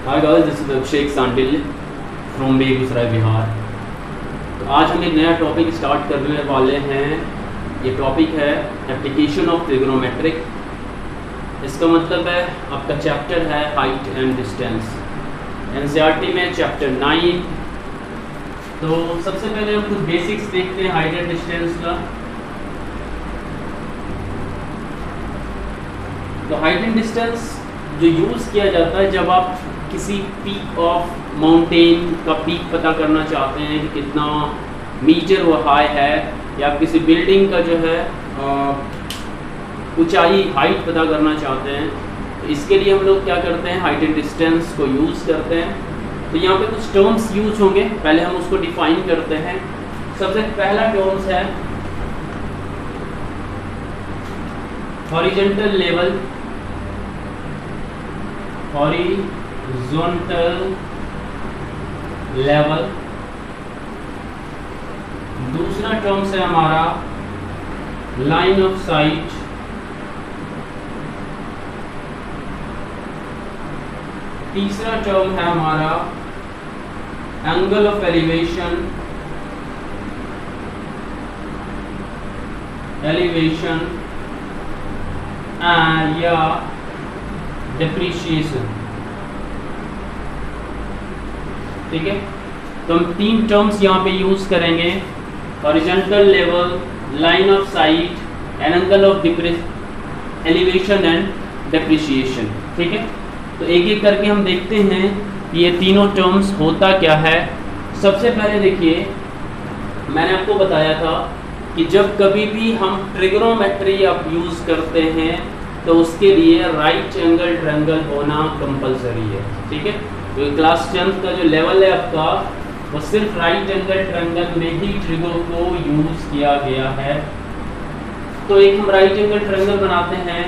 Hi guys, this is Abhishek Sandil from Begusarai Bihar. तो आज हम एक नया टॉपिक स्टार्ट करने वाले हैं। ये टॉपिक है एप्लीकेशन ऑफ ट्रिग्नोमेट्रिक। इसका मतलब है आपका चैप्टर है हाइट एंड डिस्टेंस, एनसीईआरटी में चैप्टर 9। तो सबसे पहले हम कुछ बेसिक्स देखते हैं हाइट एंड डिस्टेंस का। तो हाइट एंड डिस्टेंस जो यूज़ किया जाता है जब आप किसी पीक ऑफ माउंटेन का पीक पता करना चाहते हैं कि कितना मीटर वो हाई है, या किसी बिल्डिंग का जो है ऊंचाई हाइट पता करना चाहते हैं, तो इसके लिए हम लोग क्या करते हैं, हाइट एंड डिस्टेंस को यूज़ करते हैं। तो यहाँ पे कुछ टर्म्स यूज होंगे, पहले हम उसको डिफाइन करते हैं। सबसे पहला टर्म्स है हॉरिजॉन्टल लेवल, हॉरिजॉन्टल लेवल। दूसरा टर्म्स है हमारा लाइन ऑफ साइट, तीसरा टर्म है हमारा एंगल ऑफ एलिवेशन, या डेप्रिसिएशन। ठीक है, तो हम तीन टर्म्स यहाँ पे यूज करेंगे, horizontal level, line of site, angle of elevation and depreciation. ठीक है, तो एक एक करके हम देखते हैं कि ये तीनों टर्म्स होता क्या है। सबसे पहले देखिए, मैंने आपको बताया था कि जब कभी भी हम ट्रिग्नोमेट्री आप यूज़ करते हैं तो उसके लिए राइट एंगल ट्रायंगल होना कंपलसरी है। ठीक है, तो क्लास 10th का जो लेवल है आपका वो सिर्फ राइट एंगल ट्रायंगल में ही ट्रिगो को यूज़ किया गया है। तो एक हम राइट एंगल ट्रायंगल बनाते हैं।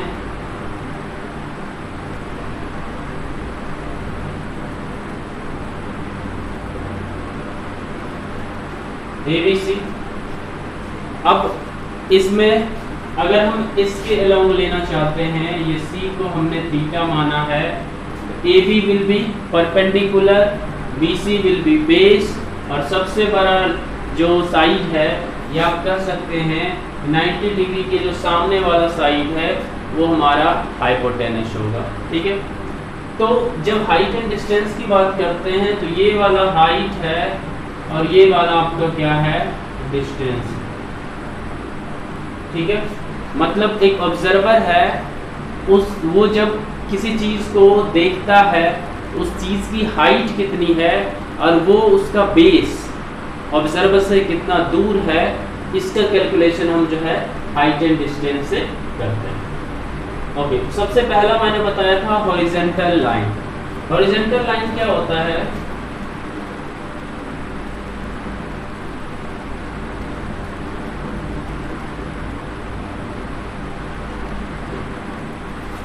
ABC। अब इसमें अगर हम इसके अलोंग लेना चाहते हैं, ये C को हमने थीटा माना है, AB will be perpendicular, BC will be base, और सबसे बड़ा जो साइड है ये आप कह सकते हैं 90 डिग्री के जो सामने वाला साइड है वो हमारा हाइपोटेनस होगा। ठीक है, तो जब हाइट एंड डिस्टेंस की बात करते हैं तो ये वाला हाइट है और ये वाला आपका क्या है, डिस्टेंस। ठीक है, मतलब एक ऑब्जर्वर है, वो जब किसी चीज़ को देखता है उस चीज़ की हाइट कितनी है और वो उसका बेस ऑब्जर्वर से कितना दूर है, इसका कैलकुलेशन हम जो है हाइट एंड डिस्टेंस से करते हैं। ओके, सबसे पहला मैंने बताया था हॉरिजॉन्टल लाइन। हॉरिजॉन्टल लाइन क्या होता है,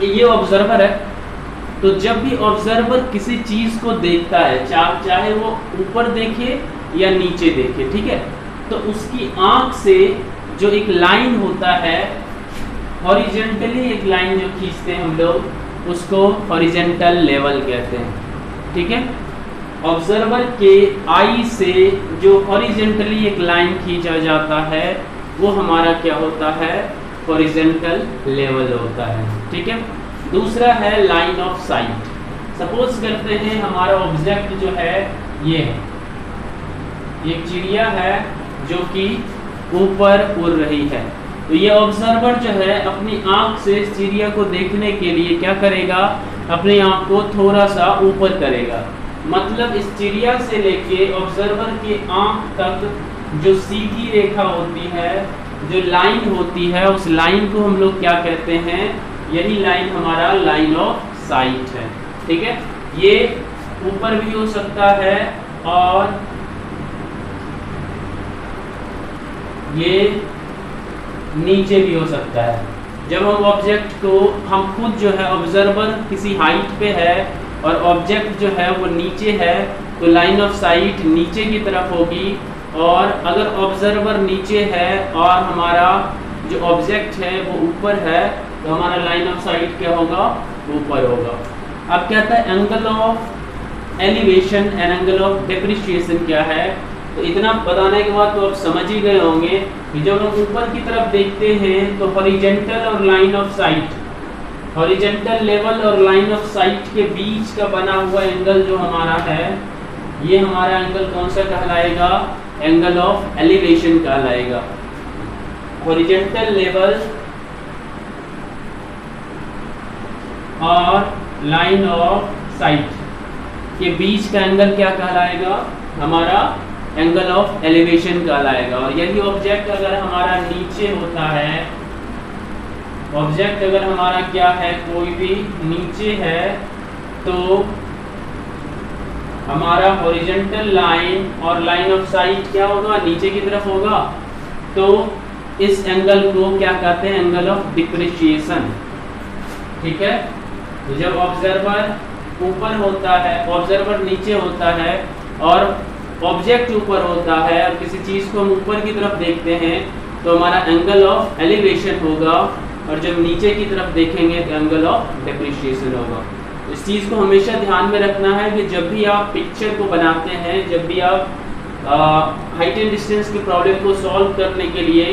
ये ऑब्जर्वर है, तो जब भी ऑब्जर्वर किसी चीज को देखता है, चाहे वो ऊपर देखे या नीचे देखे, ठीक है, तो उसकी आंख से जो एक लाइन होता है, हॉरिजॉन्टली एक लाइन जो खींचते हैं हम लोग, उसको हॉरिजॉन्टल लेवल कहते हैं। ठीक है, ऑब्जर्वर के आई से जो हॉरिजॉन्टली एक लाइन खींचा जाता है वो हमारा क्या होता है, हॉरिजॉन्टल लेवल होता है। ठीक है, दूसरा है लाइन ऑफ साइट। सपोज करते हैं हमारा ऑब्जेक्ट जो है ये है, एक चिड़िया है जो कि ऊपर उड़ रही है, तो ये ऑब्जर्वर जो है अपनी आंख से इस चिड़िया को देखने के लिए क्या करेगा, अपनी आंख को थोड़ा सा ऊपर करेगा। मतलब इस चिड़िया से लेके ऑब्जर्वर की आंख तक जो सीधी रेखा होती है, जो लाइन होती है, उस लाइन को हम लोग क्या कहते हैं, यही लाइन हमारा लाइन ऑफ साइट है। ठीक है, ये ऊपर भी हो सकता है और ये नीचे भी हो सकता है। जब हम ऑब्जेक्ट को, हम खुद जो है ऑब्जर्वर किसी हाइट पे है और ऑब्जेक्ट जो है वो नीचे है, तो लाइन ऑफ साइट नीचे की तरफ होगी, और अगर ऑब्जर्वर नीचे है और हमारा जो ऑब्जेक्ट है वो ऊपर है, तो हमारा लाइन ऑफ साइट क्या होगा, ऊपर होगा। अब कहता है angle of elevation and angle of depreciation क्या है। तो इतना बताने के बाद तो आप समझ ही गए होंगे कि जब हम ऊपर की तरफ देखते हैं तो हॉरिजॉन्टल और line of site, horizontal level और लाइन ऑफ साइट के बीच का बना हुआ एंगल जो हमारा है, ये हमारा एंगल कौन सा कहलाएगा, एंगल ऑफ एलिवेशन कहलाएगा। हॉरिजॉन्टल लेवल और लाइन ऑफ साइट के बीच का एंगल क्या कहलाएगा, हमारा एंगल ऑफ एलिवेशन कहलाएगा। और यही ऑब्जेक्ट अगर हमारा नीचे होता है, ऑब्जेक्ट अगर हमारा क्या है, कोई भी नीचे है, तो हमारा हॉरिजॉन्टल लाइन और लाइन ऑफ साइट क्या होगा, नीचे की तरफ होगा। तो इस एंगल को क्या कहते हैं, एंगल ऑफ डिप्रिसिएशन। ठीक है, तो जब ऑब्जर्वर ऊपर होता है, ऑब्जर्वर नीचे होता है और ऑब्जेक्ट ऊपर होता है और किसी चीज़ को हम ऊपर की तरफ देखते हैं तो हमारा एंगल ऑफ एलिवेशन होगा, और जब नीचे की तरफ देखेंगे तो एंगल ऑफ डेप्रिसिएशन होगा। इस चीज़ को हमेशा ध्यान में रखना है कि जब भी आप पिक्चर को बनाते हैं, जब भी आप हाइट एंड डिस्टेंस की प्रॉब्लम को सॉल्व करने के लिए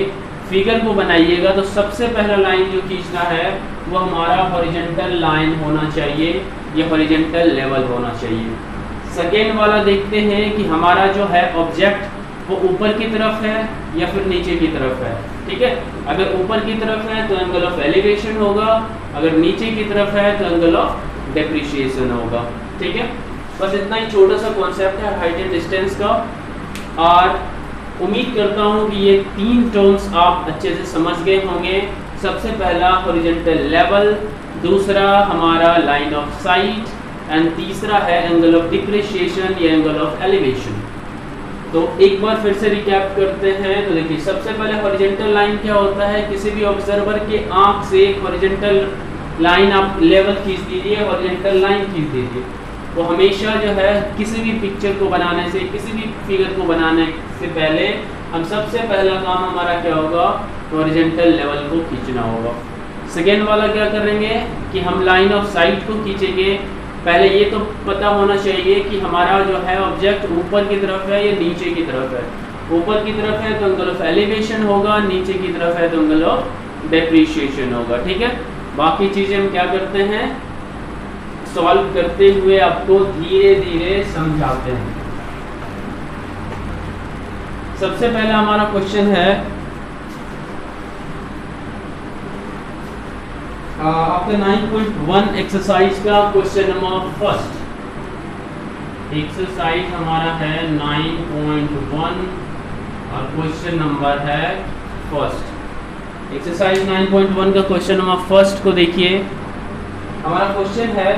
फिगर को बनाइएगा तो सबसे पहला लाइन जो खींचना है वो हमारा हॉरिजॉन्टल लाइन होना चाहिए, ये हॉरिजॉन्टल लेवल होना चाहिए। सेकेंड वाला देखते हैं कि हमारा जो है ऑब्जेक्ट वो ऊपर की तरफ है या फिर नीचे की तरफ है। ठीक है, अगर ऊपर की तरफ है तो एंगल ऑफ एलिवेशन होगा, अगर नीचे की तरफ है तो एंगल ऑफ डेप्रिसिएशन होगा। ठीक है, बस इतना ही छोटा सा कॉन्सेप्ट है हाइट एंड डिस्टेंस का, और उम्मीद करता हूँ कि ये 3 टर्म्स आप अच्छे से समझ गए होंगे। सबसे पहला हॉरिजॉन्टल लेवल, दूसरा हमारा लाइन ऑफ साइट, एंड तीसरा है एंगल ऑफ डिप्रिसिएशन या एंगल ऑफ एलिवेशन। तो एक बार फिर से रिकैप करते हैं। तो देखिए, सबसे पहले हॉरिजॉन्टल लाइन क्या होता है, किसी भी ऑब्जर्वर के आंख से एक हॉरिजॉन्टल लाइन आप लेवल खींच दीजिए, हॉरिजॉन्टल लाइन खींच दीजिए। तो हमेशा जो है किसी भी पिक्चर को बनाने से, किसी भी फिगर को बनाने से पहले हम सबसे पहला काम हमारा क्या होगा, हॉरिजॉन्टल लेवल को खींचना होगा। सेकेंड वाला क्या करेंगे कि हम लाइन ऑफ साइट को खींचेंगे। पहले ये तो पता होना चाहिए कि हमारा जो है ऑब्जेक्ट ऊपर की तरफ है या नीचे की तरफ है। ऊपर की तरफ है तो एंगल ऑफ एलिवेशन होगा, नीचे की तरफ है तो एंगल ऑफ डेप्रिसिएशन होगा। ठीक है, बाकी चीज़ें हम क्या करते हैं, सॉल्व करते हुए आपको धीरे धीरे समझाते हैं। सबसे पहला हमारा क्वेश्चन है आपका 9.1 एक्सरसाइज का क्वेश्चन नंबर फर्स्ट। एक्सरसाइज हमारा है 9.1 और क्वेश्चन नंबर है फर्स्ट। एक्सरसाइज 9.1 का क्वेश्चन नंबर फर्स्ट को देखिए। हमारा क्वेश्चन है,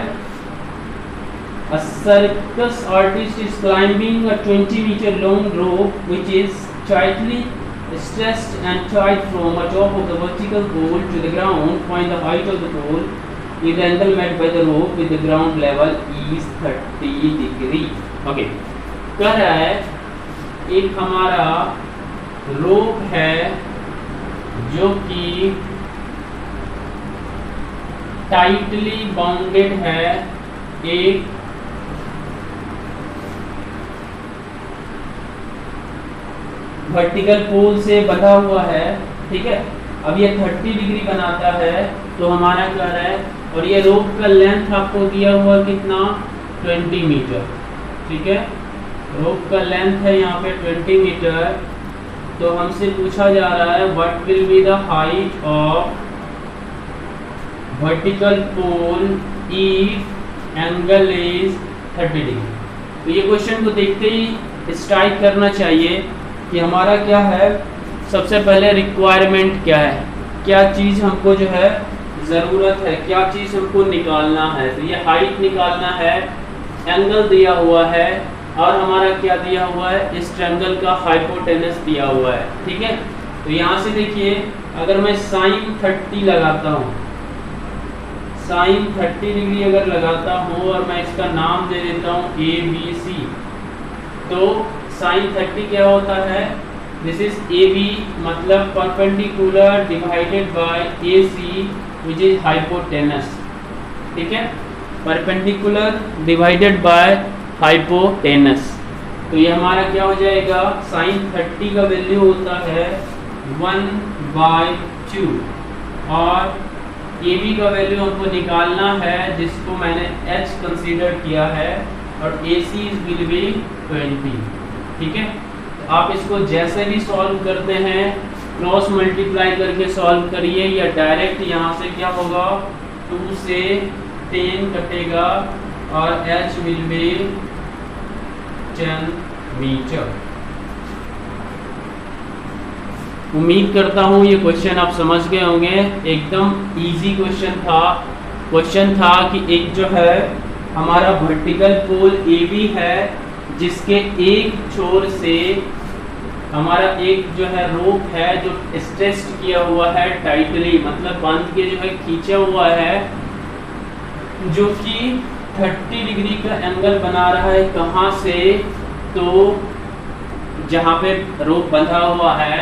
a circus artist is climbing a 20-meter long rope which is tightly stressed and tied from the top of the vertical pole to the ground. Find the height of the pole if the angle made by the rope with the ground level is 30 degree. Okay, कह रहा है एक हमारा रोप है जो कि tightly bounded है एक वर्टिकल पोल से बंधा हुआ है। ठीक है, अब ये 30 डिग्री बनाता है तो हमारा क्या है, और ये रोप का लेंथ आपको दिया हुआ कितना, 20 मीटर। ठीक है, रोप का लेंथ है यहाँ पे 20 मीटर। तो हमसे पूछा जा रहा है what will be the height of vertical pole if angle is 30 degree. तो ये क्वेश्चन को देखते ही स्ट्राइक करना चाहिए कि हमारा क्या है, सबसे पहले रिक्वायरमेंट क्या है, क्या चीज़ हमको जो है ज़रूरत है, क्या चीज़ हमको निकालना है। तो ये हाइट निकालना है, एंगल दिया हुआ है, और हमारा क्या दिया हुआ है, इस ट्रायंगल का हाइपोटेनस दिया हुआ है। ठीक है, तो यहाँ से देखिए, अगर मैं साइन 30 लगाता हूँ, साइन 30 डिग्री अगर लगाता हूँ और मैं इसका नाम दे देता हूँ ABC, तो साइन 30 क्या होता है, दिस इज AB, मतलब perpendicular divided by AC which is hypotenuse. ठीक है, परपेंडिकुलर डिवाइडेड बाय हाइपोटेनस। तो ये हमारा क्या हो जाएगा, साइन 30 का वैल्यू होता है 1/2 और ए बी का वैल्यू हमको निकालना है जिसको मैंने h कंसीडर किया है और ए सी विल बी 20। ठीक है, तो आप इसको जैसे भी सॉल्व करते हैं क्रॉस मल्टीप्लाई करके सॉल्व करिए या डायरेक्ट यहाँ से क्या होगा 2 से 10 कटेगा और h विल बी 10 मीटर। उम्मीद करता हूँ ये क्वेश्चन आप समझ गए होंगे, एकदम इजी क्वेश्चन था कि एक जो है हमारा वर्टिकल पोल ए बी है जिसके एक छोर से हमारा एक जो है रोप है जो स्ट्रेस्ड किया हुआ है टाइटली, मतलब बांध के जो है खींचा हुआ है, जो कि 30 डिग्री का एंगल बना रहा है। कहाँ से, तो जहाँ पे रोप बंधा हुआ है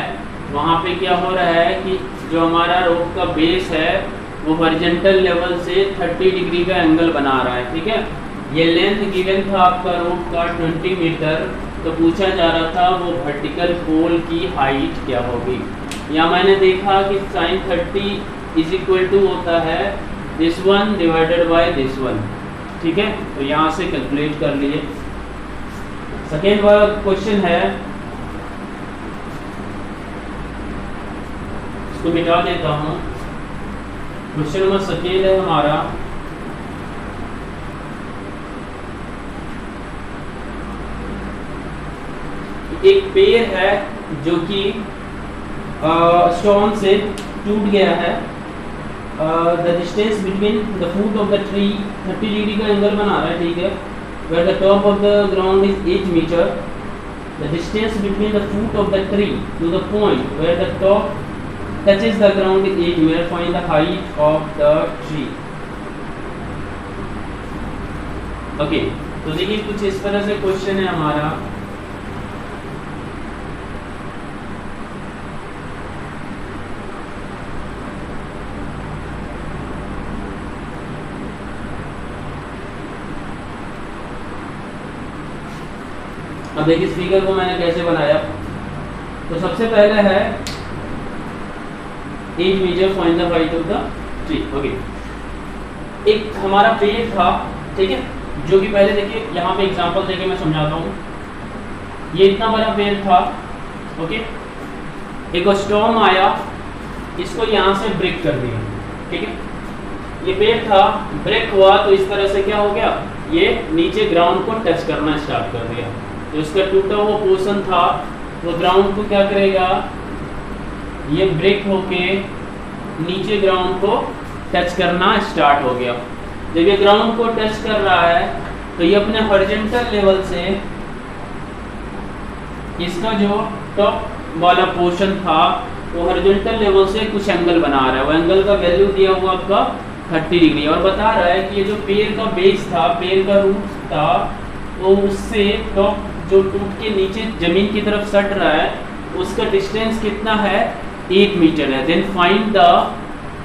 वहाँ पे क्या हो रहा है कि जो हमारा रोप का बेस है वो हॉरिजॉन्टल लेवल से 30 डिग्री का एंगल बना रहा है। ठीक है, ये लेंथ गिवन था आपका रोप का 20 मीटर, तो पूछा जा रहा था वो वर्टिकल पोल की हाइट क्या होगी। यहाँ मैंने देखा कि sin 30 इज इक्वल टू होता है this one divided by this one. ठीक है, तो यहाँ से कैलकुलेट कर लिए। सेकेंड वाला क्वेश्चन है, इसको मिटा देता हूँ। क्वेश्चन नंबर सेकेंड है हमारा, एक पेड़ है जो कि स्टोन से टूट गया है। The distance between the foot of the tree 30 degree का एंगल बना रहा है। ठीक है, where the top of the ground is 8 metre, the distance between the foot of the tree to the point where the top touches the ground is 8 meter, find the height of the tree। Okay, तो देखिए कुछ इस तरह से question है हमारा। अब देखिए इस फिगर को मैंने कैसे बनाया। तो सबसे पहले है 8 metre find the height of the tree. Okay, एक हमारा पेड़ था, ठीक है, जो कि पहले देखिए यहाँ पे एग्जांपल देके मैं समझाता हूँ। ये इतना बड़ा पेड़ था, ओके, एक स्टॉर्म आया, इसको यहाँ से ब्रेक कर दिया। ठीक है, ये पेड़ था, ब्रेक हुआ तो इस तरह से क्या हो गया, ये नीचे ग्राउंड को टच करना स्टार्ट कर दिया। तो इसका टूटा हुआ पोर्शन था वो ग्राउंड को क्या करेगा, ये ब्रेक होके नीचे ग्राउंड को टच करना स्टार्ट हो गया। जब ये ग्राउंड को टच कर रहा है तो ये अपने हॉरिजॉन्टल लेवल से इसका जो टॉप वाला पोर्शन था वो हॉरिजॉन्टल लेवल से कुछ एंगल बना रहा है। वो एंगल का वैल्यू दिया हुआ आपका 30 डिग्री और बता रहा है कि ये जो पेड़ का बेस था, पेड़ का रूट था, वो उससे टॉप जो टूट के नीचे जमीन की तरफ सट रहा है उसका डिस्टेंस कितना है, 8 मीटर है। Then find the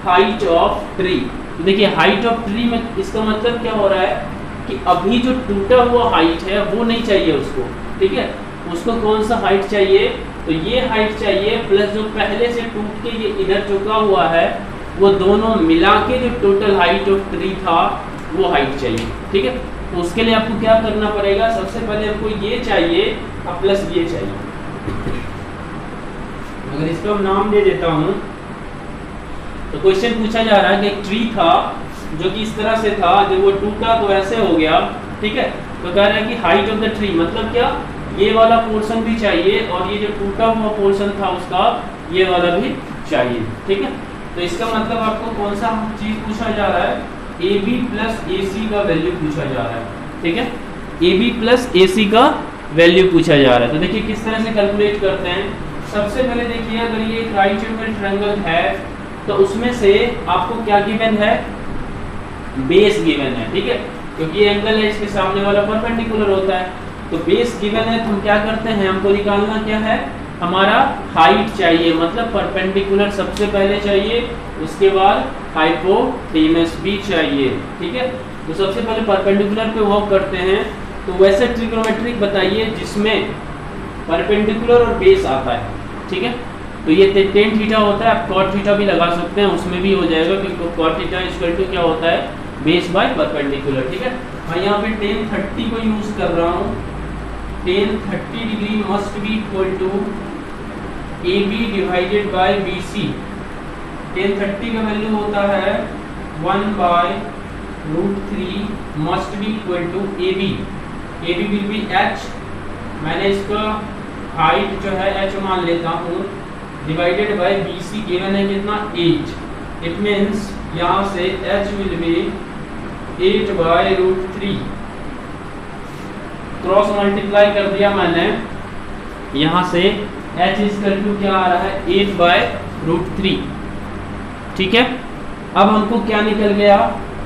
height of tree. देखिए हाइट ऑफ ट्री में इसका मतलब क्या हो रहा है कि अभी जो टूटा हुआ हाइट है वो नहीं चाहिए उसको। ठीक है, उसको कौन सा हाइट चाहिए, तो ये हाइट चाहिए प्लस जो पहले से टूट के ये इधर झुका हुआ है वो दोनों मिला के जो टोटल हाइट ऑफ ट्री था वो हाइट चाहिए। ठीक है, तो उसके लिए आपको क्या करना पड़ेगा, सबसे पहले आपको ये चाहिए और प्लस ये चाहिए। अगर इसको हम नाम दे देता हूँ तो क्वेश्चन पूछा जा रहा है कि एक ट्री था जो कि इस तरह से था, जब वो टूटा तो ऐसे हो गया। ठीक है, तो कह रहा है कि हाइट ऑफ द ट्री मतलब क्या, ये वाला पोर्शन भी चाहिए और ये जो टूटा हुआ पोर्शन था उसका ये वाला भी चाहिए। ठीक है, तो इसका मतलब आपको कौन सा चीज पूछा जा रहा है, ए बी प्लस ए सी का वैल्यू पूछा जा रहा है। ठीक है, ए बी प्लस ए सी का वैल्यू पूछा जा रहा है। तो देखिए किस तरह से कैलकुलेट करते हैं। सबसे पहले देखिए अगर ये एक राइट एंगल ट्रायंगल है तो उसमें से आपको क्या गिवन है, बेस गिवन है। ठीक है, क्योंकि ये एंगल है इसके सामने वाला परपेंडिकुलर होता है, तो बेस गिवन है तो हम क्या करते हैं, हमको निकालना क्या है, हमारा हाइट चाहिए, मतलब परपेंडिकुलर सबसे पहले चाहिए, उसके बाद हाइपोटेनस भी चाहिए। ठीक है, तो सबसे पहले परपेंडिकुलर पे वर्क करते हैं। तो वैसे ट्रिग्नोमेट्रिक बताइए जिसमें परपेंडिकुलर और बेस आता है, ठीक है। तो ये टेन थीटा होता है, आप कॉट थीटा भी लगा सकते हैं, उसमें भी हो जाएगा क्योंकि कॉट थीटा इक्वल टू क्या होता है, बेस बाय परपेंडिकुलर, ठीक है। मैं यहाँ पे टेन 30 को यूज कर रहा हूँ। Tan 30 degree must be equal to A B divided by B C. Tan 30 का वैल्यू होता है 1/√3 must be equal to A B. A B will be H, मैंने इसका हाइट जो है एच मान लेता हूँ, divided by B C given है कितना 8। इट मीन्स यहाँ से H will be 8/√3। Cross multiply कर दिया मैंने, यहाँ से h इक्वल टू क्या आ रहा है 8/√3, ठीक है। अब हमको क्या निकल गया,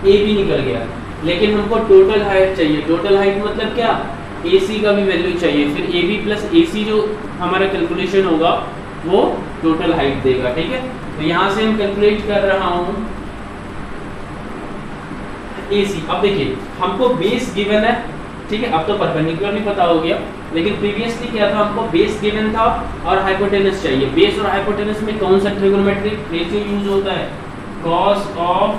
ए बी निकल गया, लेकिन हमको टोटल हाइट चाहिए। टोटल हाइट मतलब क्या, ए सी का भी वैल्यू चाहिए, फिर ए बी प्लस ए सी जो हमारा कैलकुलेशन होगा वो टोटल हाइट देगा, ठीक है। तो यहाँ से हम कैलकुलेट कर रहा हूँ ए सी। अब देखिए हमको बेस गिवन है, ठीक है। अब तो परपेंडिकुलर भी पता हो गया, लेकिन प्रीवियसली क्या था, हमको बेस गिवन था और हाइपोटेनस चाहिए। बेस और हाइपोटेनस में कौन सा ट्रिगोनोमेट्रिक रेशियो यूज होता है, cos ऑफ,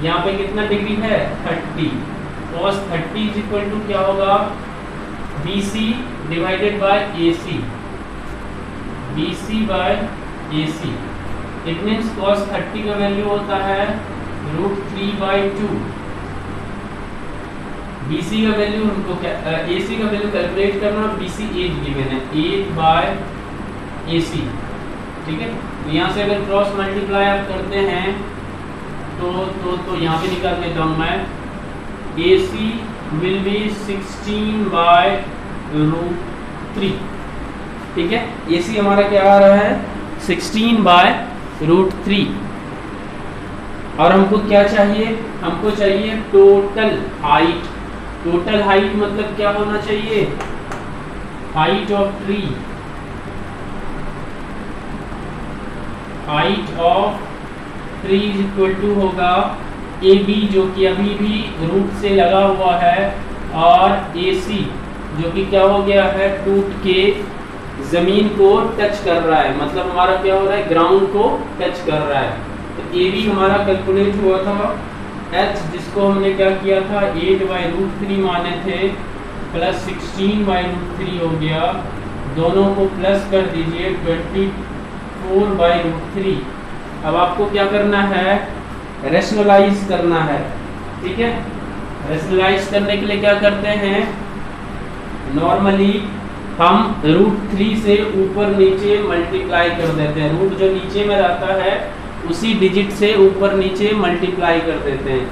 यहाँ पे कितना डिग्री है 30, cos 30 इज इक्वल टू क्या होगा BC divided by AC, BC by AC। It means cos 30 का वैल्यू होता है √3/2। BC का वैल्यू हमको क्या, AC का वैल्यू कैलकुलेट करना, BC 8 गिवन है, 8/AC, ठीक है। यहाँ से अगर क्रॉस मल्टीप्लाई आप करते हैं तो यहाँ पे निकाल देता हूँ मैं, AC विल बी 16/√3, ठीक है। AC हमारा क्या आ रहा है 16/√3। और हमको क्या चाहिए, हमको चाहिए टोटल हाइट। टोटल हाइट मतलब क्या होना चाहिए, height of tree, height of tree is equal to होगा ए बी जो कि अभी भी रूट से लगा हुआ है, और ए सी जो कि क्या हो गया है, टूट के जमीन को टच कर रहा है, मतलब हमारा क्या हो रहा है, ग्राउंड को टच कर रहा है। तो ए बी हमारा कैलकुलेट हुआ था, एच जिसको हमने क्या किया था 8/√3 माने थे, प्लस 16/√3 हो गया, दोनों को प्लस कर दीजिए 24/√3। अब आपको क्या करना है, रेशनलाइज करना है, ठीक है। रेशनलाइज करने के लिए क्या करते हैं, नॉर्मली हम √3 से ऊपर नीचे मल्टीप्लाई कर देते हैं। रूट जो नीचे में रहता है उसी डिजिट से ऊपर नीचे मल्टीप्लाई कर देते हैं।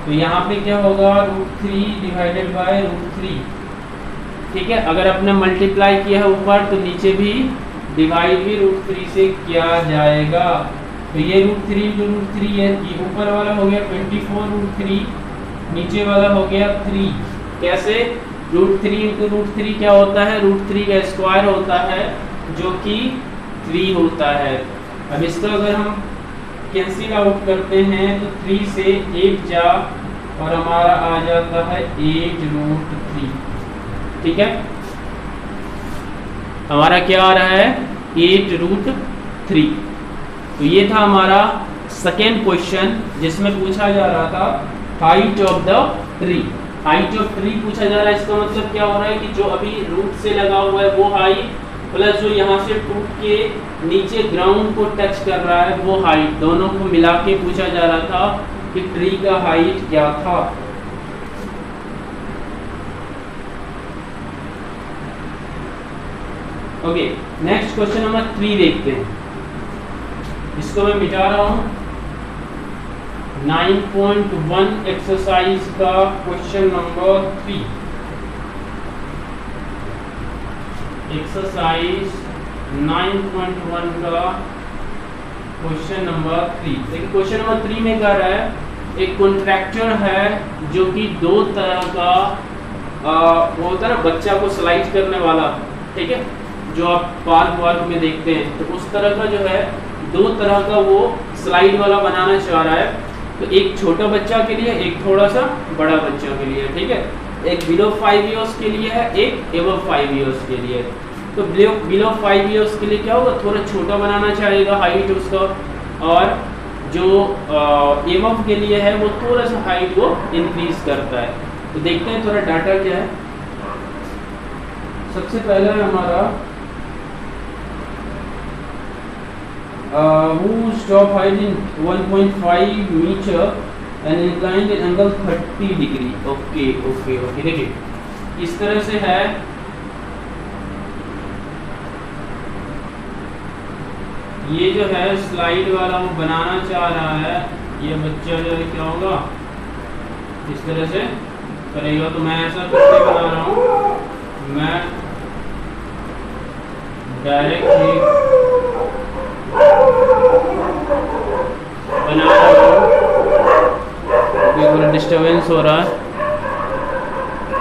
तो यहाँ पे क्या होगा √3 डिवाइडेड बाय √3, ठीक है। अगर आपने मल्टीप्लाई किया है ऊपर तो नीचे भी डिवाइड भी √3 से किया जाएगा। तो ये √3 जो √3 है, ये ऊपर वाला हो गया 24√3, नीचे वाला हो गया 3। कैसे, √3 इंटू √3 क्या होता है, √3 का स्क्वायर होता है जो कि 3 होता है। अब इसको अगर हम कैंसिल आउट करते हैं तो 3 से 8 जा और हमारा आ जाता है 8√3, ठीक है। हमारा क्या आ रहा है 8√3। तो ये था हमारा सेकेंड क्वेश्चन जिसमें पूछा जा रहा था height of the tree. Height of tree पूछा जा रहा है, इसका मतलब क्या हो रहा है कि जो अभी रूट से लगा हुआ है वो हाइट, प्लस जो यहाँ से टूट के नीचे ग्राउंड को टच कर रहा है वो हाइट, दोनों को मिला के पूछा जा रहा था कि ट्री का हाइट क्या था। ओके, नेक्स्ट क्वेश्चन नंबर 3 देखते हैं। इसको मैं मिटा रहा हूँ। 9.1 एक्सरसाइज का क्वेश्चन नंबर 3, एक्सरसाइज 9.1 का क्वेश्चन नंबर 3। देखिए क्वेश्चन नंबर 3 में कह रहा है एक कॉन्ट्रैक्टर है जो कि दो तरह का वो होता है ना बच्चा को स्लाइड करने वाला, ठीक है, जो आप पार्क वार्क में देखते हैं, तो उस तरह का जो है दो तरह का वो स्लाइड वाला बनाना चाह रहा है। तो एक छोटा बच्चा के लिए, एक थोड़ा सा बड़ा बच्चा के लिए, ठीक है। एक बिलो 5 ईयर्स के लिए है, एक एबव 5 ईयर्स के लिए। तो बिलो 5 ईयर्स के लिए क्या होगा, थोड़ा छोटा बनाना चाहेगा हाइट उसका, और जो एबव के लिए है वो थोड़ा सा हाइट वो इंक्रीज करता है। तो देखते हैं थोड़ा डाटा क्या है। सबसे पहला है हमारा whose top height in 1.5 meter and inclined at angle 30 degree. Okay okay okay, देखिए इस तरह से है। ये जो है स्लाइड वाला वो बनाना चाह रहा है, ये बच्चा जो है क्या होगा, इस तरह से करेगा। तो मैं ऐसा कुछ नहीं बना रहा हूँ, मैं डायरेक्ट ही बना रहा हूँ। थोड़ा डिस्टर्बेंस हो रहा है।